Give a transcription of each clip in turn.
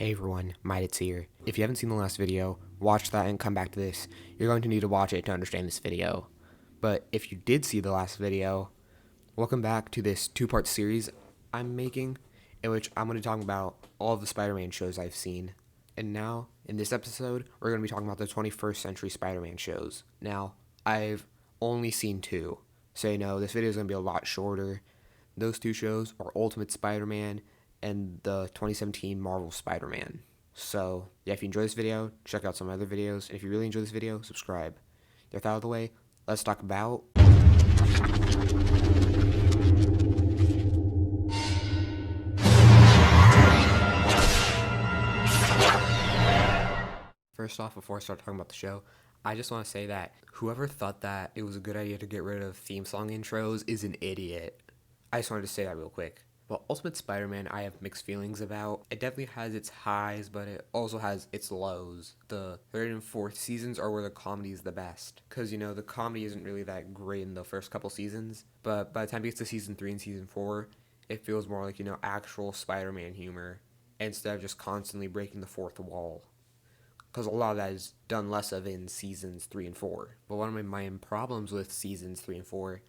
Hey everyone, Midits here. If you haven't seen the last video, watch that and come back to this. You're going to need to watch it to understand this video. But if you did see the last video, welcome back to this two-part series I'm making, in which I'm going to talk about all of the Spider-Man shows I've seen. And now, in this episode, we're going to be talking about the 21st Century Spider-Man shows. Now, I've only seen two, so you know this video is going to be a lot shorter. Those two shows are Ultimate Spider-Man and the 2017 Marvel Spider-Man. So, yeah, if you enjoy this video, check out some other videos. And if you really enjoy this video, subscribe. Get that out of the way, let's talk about... First off, before I start talking about the show, I just want to say that whoever thought that it was a good idea to get rid of theme song intros is an idiot. I just wanted to say that real quick. Well, Ultimate Spider-Man, I have mixed feelings about. It definitely has its highs, but it also has its lows. The third and fourth seasons are where the comedy is the best. Because, you know, the comedy isn't really that great in the first couple seasons. But by the time it gets to season 3 and season 4, it feels more like, you know, actual Spider-Man humor. Instead of just constantly breaking the fourth wall. Because a lot of that is done less of in seasons 3 and 4. But one of my main problems with seasons 3 and 4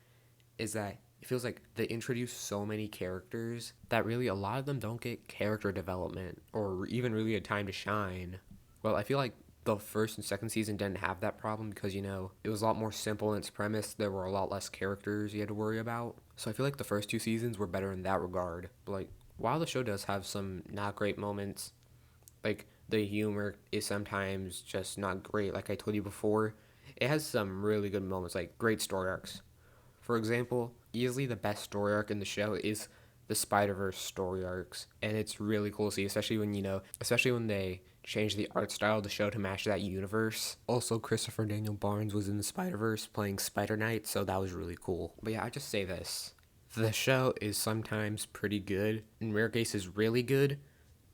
is that it feels like they introduce so many characters that really a lot of them don't get character development or even really a time to shine. Well, I feel like the first and second season didn't have that problem because, you know, it was a lot more simple in its premise. There were a lot less characters you had to worry about. So I feel like the first two seasons were better in that regard. But, like, while the show does have some not great moments, like, the humor is sometimes just not great, like I told you before, it has some really good moments, like great story arcs. For example, easily the best story arc in the show is the Spider-Verse story arcs, and it's really cool to see, especially when they change the art style of the show to match that universe. Also, Christopher Daniel Barnes was in the Spider-Verse playing Spider-Knight, so that was really cool. But yeah, I just say this. The show is sometimes pretty good, in rare cases really good,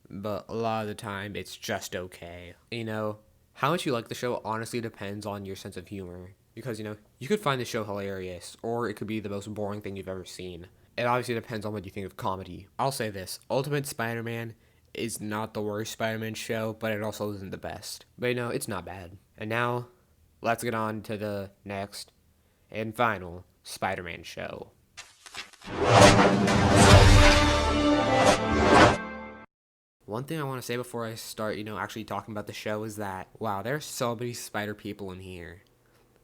but a lot of the time it's just okay. You know, how much you like the show honestly depends on your sense of humor. Because, you know, you could find the show hilarious, or it could be the most boring thing you've ever seen. It obviously depends on what you think of comedy. I'll say this, Ultimate Spider-Man is not the worst Spider-Man show, but it also isn't the best. But, you know, it's not bad. And now, let's get on to the next and final Spider-Man show. One thing I want to say before I start, you know, actually talking about the show is that, wow, there's so many spider people in here.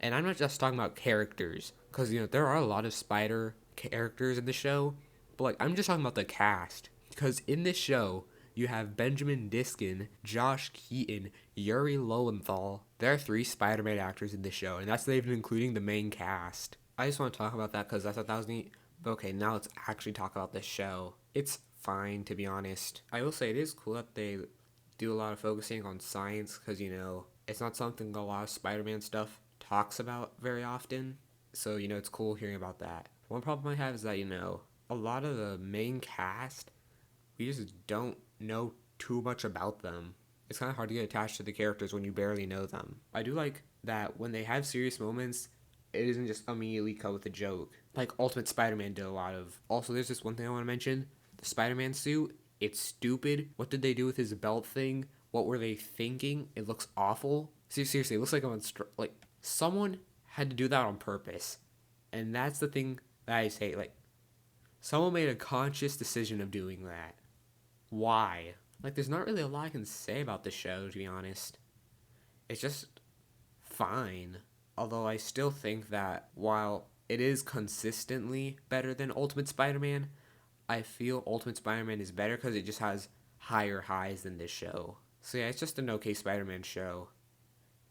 And I'm not just talking about characters, because, you know, there are a lot of spider characters in the show, but, like, I'm just talking about the cast. Because in this show, you have Benjamin Diskin, Josh Keaton, Yuri Lowenthal. There are 3 Spider-Man actors in this show, and that's not even including the main cast. I just want to talk about that because I thought that was neat. But okay, now let's actually talk about this show. It's fine, to be honest. I will say it is cool that they do a lot of focusing on science, because, you know, it's not something a lot of Spider-Man stuff talks about very often, so, you know, it's cool hearing about that. One problem I have is that, you know, a lot of the main cast, we just don't know too much about them. It's kind of hard to get attached to the characters when you barely know them. I do like that when they have serious moments, it isn't just immediately cut with a joke, like Ultimate Spider-Man did a lot of. Also, there's this one thing I want to mention, the Spider-Man suit, it's stupid. What did they do with his belt thing? What were they thinking? It looks awful. Seriously, it looks like someone had to do that on purpose. And that's the thing that I say, like, someone made a conscious decision of doing that. Why? Like, there's not really a lot I can say about this show, to be honest. It's just fine. Although I still think that while it is consistently better than Ultimate Spider-Man, I feel Ultimate Spider-Man is better because it just has higher highs than this show. So yeah, it's just an okay Spider-Man show.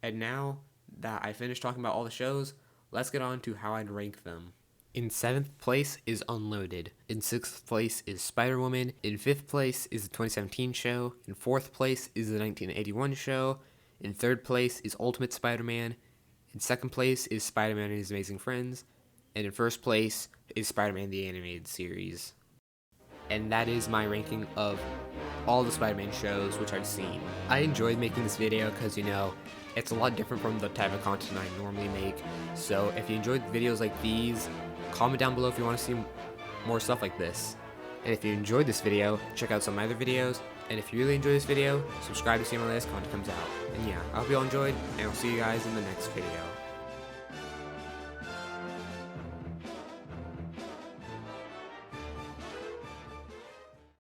And now that I finished talking about all the shows, let's get on to how I'd rank them. In 7th place is Unloaded. In 6th place is Spider-Woman. In 5th place is the 2017 show. In 4th place is the 1981 show. In 3rd place is Ultimate Spider-Man. In 2nd place is Spider-Man and His Amazing Friends. And in 1st place is Spider-Man the Animated Series. And that is my ranking of all the Spider-Man shows which I've seen. I enjoyed making this video because, you know, it's a lot different from the type of content I normally make. So if you enjoyed videos like these, comment down below if you want to see more stuff like this. And if you enjoyed this video, check out some other videos, And if you really enjoyed this video, subscribe to see when my latest content comes out. And yeah, I hope you all enjoyed, and I'll see you guys in the next video.